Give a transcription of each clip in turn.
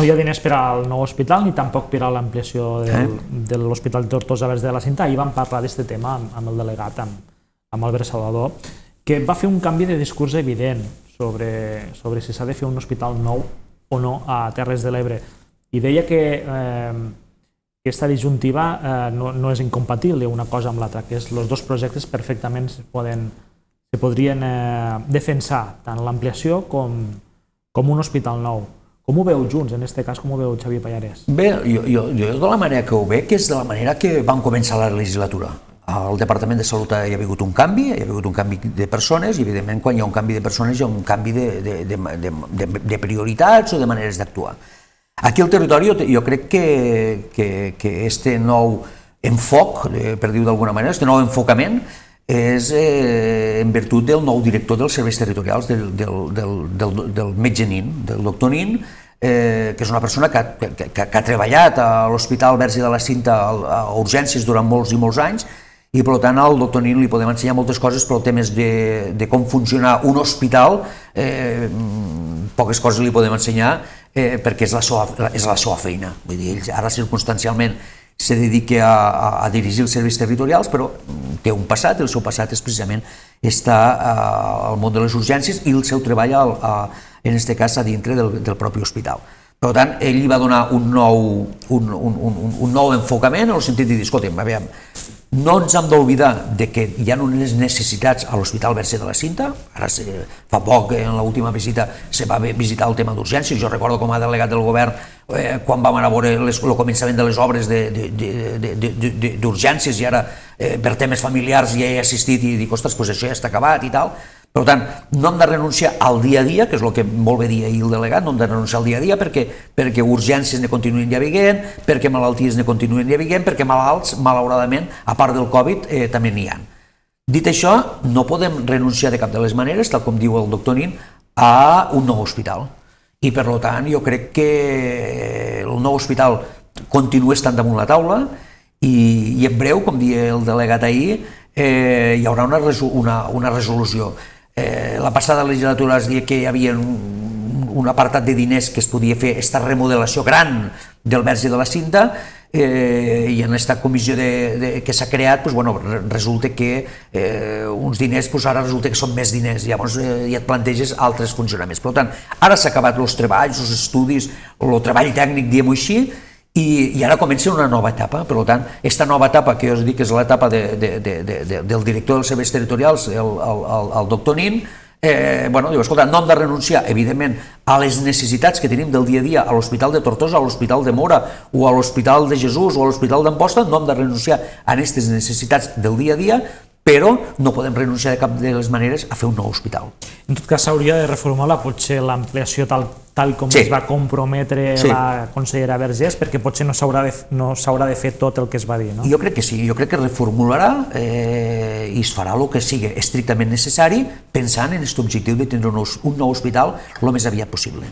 no hi ha diners per al nou hospital ni tampoc per a l'ampliació de l'Hospital de Tortosa Verge de la Cinta. Ahir vam parlar d'aquest tema amb el delegat, amb Albert Salvador, que va fer un canvi de discurs evident sobre si s'ha de fer un hospital nou o no a Terres de l'Ebre. I deia que aquesta disjuntiva no és incompatible una cosa amb l'altra, que els dos projectes perfectament se podrien defensar tant l'ampliació com un hospital nou. Com ho veu junts, en aquest cas, com ho veu Xavier Pallarès? Bé, jo de la manera que ho veig és de la manera que vam començar la legislatura. Al Departament de Salut hi ha hagut un canvi, de persones, i evidentment quan hi ha un canvi de persones hi ha un canvi de prioritats o de maneres d'actuar. Aquí al territori jo crec que este nou enfoc, per dir-ho d'alguna manera, este nou enfocament és en virtut del nou director dels serveis territorials, del metge Nin, del doctor Nin, que és una persona que ha treballat a l'Hospital Verge de la Cinta a urgències durant molts i molts anys, i per tant al doctor Nin li podem ensenyar moltes coses, però el tema de com funcionar un hospital, poques coses li podem ensenyar perquè és la seva feina. Vull dir, ell ara circumstancialment se dedica a dirigir els serveis territorials, però té un passat, el seu passat és precisament estar al món de les urgències i el seu treball, en aquest cas, a dintre del propi hospital. Per tant, ell li va donar un nou enfocament en el sentit de dir, escolta'm, no ens hem d'oblidar que hi ha unes necessitats a l'Hospital Verge de la Cinta. Ara fa poc, en l'última visita, se va visitar el tema d'urgències. Jo recordo com a delegat del govern quan vam anar a veure el començament de les obres d'urgències i ara per temes familiars ja he assistit i dic, ostres, això ja està acabat i tal. Per tant, no hem de renunciar al dia a dia, que és el que molt bé dir ahir el delegat, no hem de renunciar al dia a dia perquè urgències ne continuen hi havent, perquè malalties ne continuen hi havent, perquè malalts, malauradament, a part del Covid, també n'hi ha. Dit això, no podem renunciar de cap de les maneres, tal com diu el doctor Nin, a un nou hospital. I per tant, jo crec que el nou hospital continua estant damunt la taula i en breu, com deia el delegat ahir, hi haurà una resolució. La passada legislatura es deia que hi havia un apartat de diners que es podia fer aquesta remodelació gran del Verge de la Cinta i en aquesta comissió que s'ha creat resulta que uns diners ara resulta que són més diners, llavors ja et planteges altres funcionaments. Per tant, ara s'ha acabat els treballs, els estudis, el treball tècnic, diguem-ho així, i ara comença una nova etapa. Per tant, aquesta nova etapa, que jo us dic que és l'etapa del director dels serveis territorials, el doctor Nin, diu, escolta, no hem de renunciar, evidentment, a les necessitats que tenim del dia a dia a l'Hospital de Tortosa, a l'Hospital de Móra, o a l'Hospital de Jesús, o a l'Hospital d'Amposta, no hem de renunciar a aquestes necessitats del dia a dia, però no podem renunciar de cap de les maneres a fer un nou hospital. En tot cas, s'hauria de reformular potser l'ampliació tal com es va comprometre la consellera Vergés, perquè potser no s'haurà de fer tot el que es va dir, no? Jo crec que sí, jo crec que reformularà i es farà el que sigui estrictament necessari pensant en aquest objectiu de tindre un nou hospital el més aviat possible.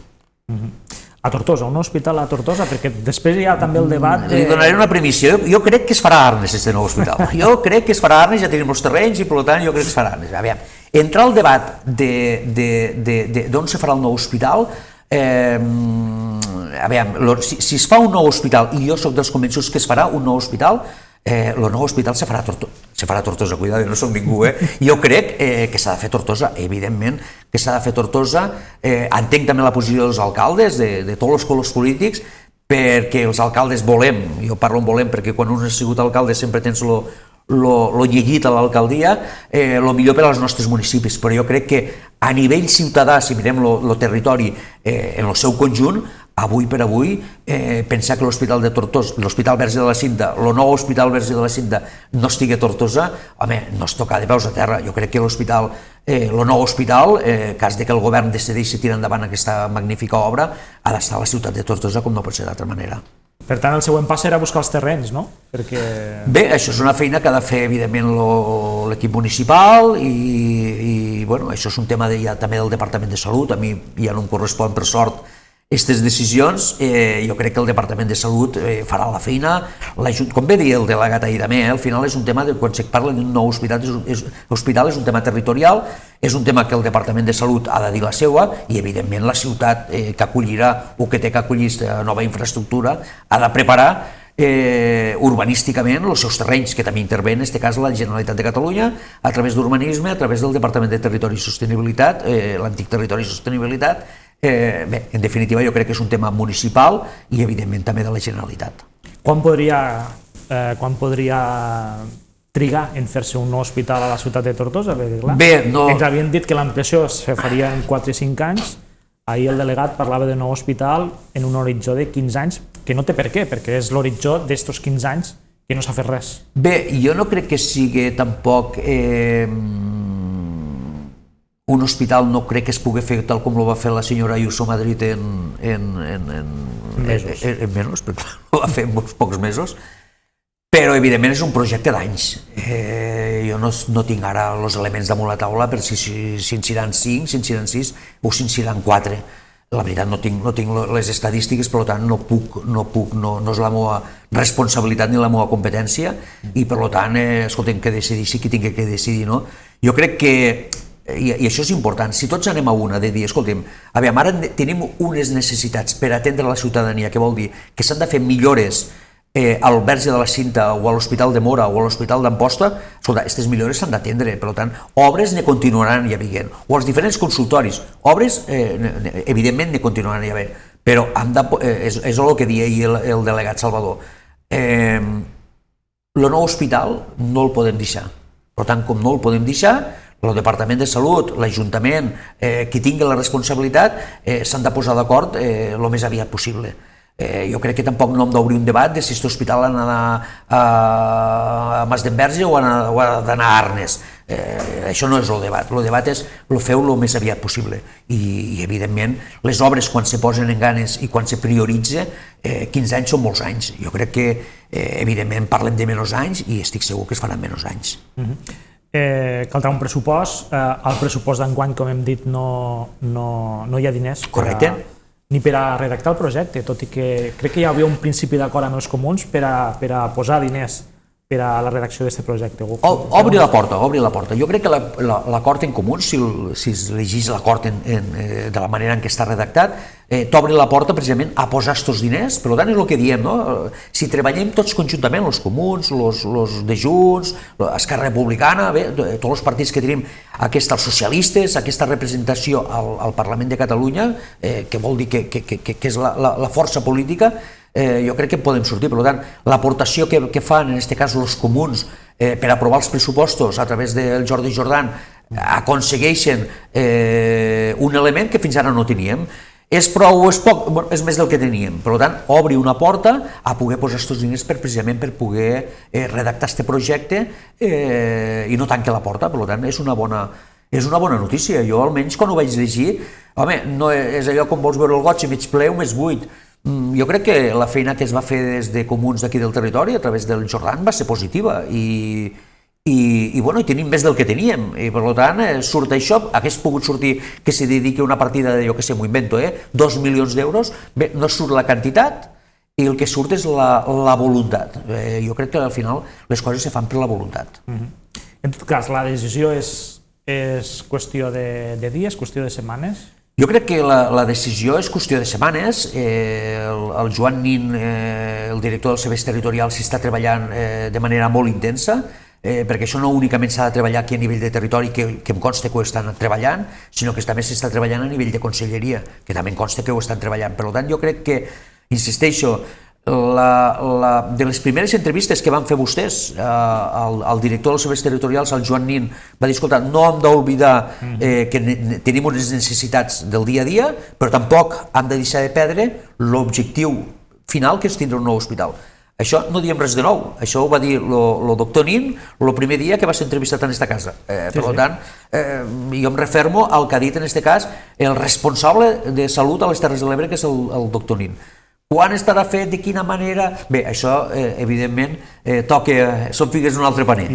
A Tortosa, un hospital a Tortosa, perquè després hi ha també el debat de... Li donaré una primícia, jo crec que es farà a Arnes aquest nou hospital, jo crec que es farà a Arnes, ja tenim els terrenys i per tant jo crec que es farà a Arnes. Aviam, entrar al debat d'on se farà el nou hospital, aviam, si es fa un nou hospital, i jo soc dels convençuts que es farà un nou hospital, el nou hospital se farà a Tortosa, cuidado, no som ningú, jo crec que s'ha de fer Tortosa, evidentment que s'ha de fer Tortosa, entenc també la posició dels alcaldes, de tots els colors polítics, perquè els alcaldes volem, jo parlo en volem perquè quan un ha sigut alcalde sempre tens lo llegit a l'alcaldia, el millor per als nostres municipis, però jo crec que a nivell ciutadà, si mirem el territori en el seu conjunt, avui per avui, pensar que l'Hospital de Tortosa, l'Hospital Verge de la Cinta, el nou Hospital Verge de la Cinta no estigui a Tortosa, home, no és tocar de peus a terra. Jo crec que l'hospital, el nou hospital, cas de que el govern decideixi tirar endavant aquesta magnífica obra, ha d'estar a la ciutat de Tortosa com no pot ser d'altra manera. Per tant, el següent pas serà buscar els terrenys, no? Bé, això és una feina que ha de fer, evidentment, l'equip municipal i això és un tema també del Departament de Salut. A mi ja no em correspon, per sort, aquestes decisions, jo crec que el Departament de Salut farà la feina. Com bé dir el delegat ahir també, al final és un tema, quan se parla d'un nou hospital, és un tema territorial, és un tema que el Departament de Salut ha de dir la seva i, evidentment, la ciutat que acollirà o que té que acollir aquesta nova infraestructura ha de preparar urbanísticament els seus terrenys, que també intervé en aquest cas la Generalitat de Catalunya a través d'urbanisme, a través del Departament de Territori i Sostenibilitat, l'antic Territori i Sostenibilitat. Bé, en definitiva jo crec que és un tema municipal i evidentment també de la Generalitat. Quan podria trigar en fer-se un nou hospital a la ciutat de Tortosa? Bé, no... Ens havien dit que l'ampliació es faria en 4 i 5 anys. Ahir el delegat parlava de nou hospital en un horitzó de 15 anys, que no té per què, perquè és l'horitzó d'estos 15 anys que no s'ha fet res. Bé, jo no crec que sigui tampoc un hospital, no crec que es pugui fer tal com ho va fer la senyora Ayuso a Madrid en mesos, perquè ho va fer en molts pocs mesos, però evidentment és un projecte d'anys. Jo no tinc ara els elements damunt la taula per si en seran 5, si en seran 6 o si en seran 4. La veritat no tinc les estadístiques, per tant no és la meva responsabilitat ni la meva competència i per tant, escolta'm, que decideixi qui tingui que decidir, no? Jo crec que, i això és important, si tots anem a una de dir, escolta'm, ara tenim unes necessitats per atendre la ciutadania, que vol dir que s'han de fer millores al Verge de la Cinta o a l'Hospital de Móra o a l'Hospital d'Amposta, escolta, aquestes millores s'han d'atendre, per tant, obres ne continuaran hi havent, o els diferents consultoris, obres evidentment ne continuaran hi havent, però és el que deia ahir el delegat Salvador, el nou hospital no el podem deixar, per tant, com no el podem deixar, el Departament de Salut, l'Ajuntament, qui tingui la responsabilitat, s'han de posar d'acord el més aviat possible. Jo crec que tampoc no hem d'obrir un debat de si aquest hospital ha d'anar a Mas d'Enverge o ha d'anar a Arnes. Això no és el debat. El debat és fer-ho el més aviat possible. I, evidentment, les obres, quan se posen en ganes i quan se prioritza, 15 anys són molts anys. Jo crec que, evidentment, parlem de menys anys i estic segur que es faran menys anys. Caldrà un pressupost. Al pressupost d'enguany, com hem dit, no hi ha diners ni per a redactar el projecte, tot i que crec que hi havia un principi d'acord amb els comuns per a posar diners per a la redacció d'aquest projecte. Obri la porta. Jo crec que l'acord en comú, si es llegís l'acord de la manera en què està redactat, t'obri la porta precisament a posar aquests diners. Per tant, és el que diem, no? Si treballem tots conjuntament, els comuns, els de Junts, Esquerra Republicana, tots els partits que tenim, els socialistes, aquesta representació al Parlament de Catalunya, que vol dir que és la força política, jo crec que podem sortir. Per tant, l'aportació que fan, en aquest cas, els comuns per aprovar els pressupostos a través del Jordi Jordan aconsegueixen un element que fins ara no teníem. És prou o és poc? És més del que teníem. Per tant, obri una porta a poder posar aquests diners precisament per poder redactar aquest projecte i no tanqui la porta. Per tant, és una bona notícia. Jo, almenys, quan ho vaig llegir, home, no és allò com vols veure el goig mig ple o més buit. Jo crec que la feina que es va fer des de comuns d'aquí del territori a través del Jordan va ser positiva i tenim més del que teníem i per tant surt això, hagués pogut sortir que se dediqui una partida de, jo que sé, m'ho invento, 2 milions d'euros, bé, no surt la quantitat i el que surt és la voluntat. Jo crec que al final les coses se fan per la voluntat. En tot cas, la decisió és qüestió de dies, qüestió de setmanes? Jo crec que la decisió és qüestió de setmanes. El Joan Nin, el director dels serveis territorials, s'hi està treballant de manera molt intensa, perquè això no únicament s'ha de treballar aquí a nivell de territori, que em consta que ho estan treballant, sinó que també s'està treballant a nivell de conselleria, que també em consta que ho estan treballant. Per tant, jo crec que, insisteixo, de les primeres entrevistes que van fer vostès al director dels serveis territorials, al Joan Nin, va dir, escolta, no hem d'oblidar que tenim unes necessitats del dia a dia, però tampoc hem de deixar de perdre l'objectiu final, que és tindre un nou hospital. Això no diem res de nou, això ho va dir el doctor Nin el primer dia que va ser entrevistat en aquesta casa. Per tant, jo em refermo al que ha dit en aquest cas el responsable de salut a les Terres de l'Ebre, que és el doctor Nin. Quan estarà fet, de quina manera? Bé, això, evidentment, toca, són figues d'un altre paner.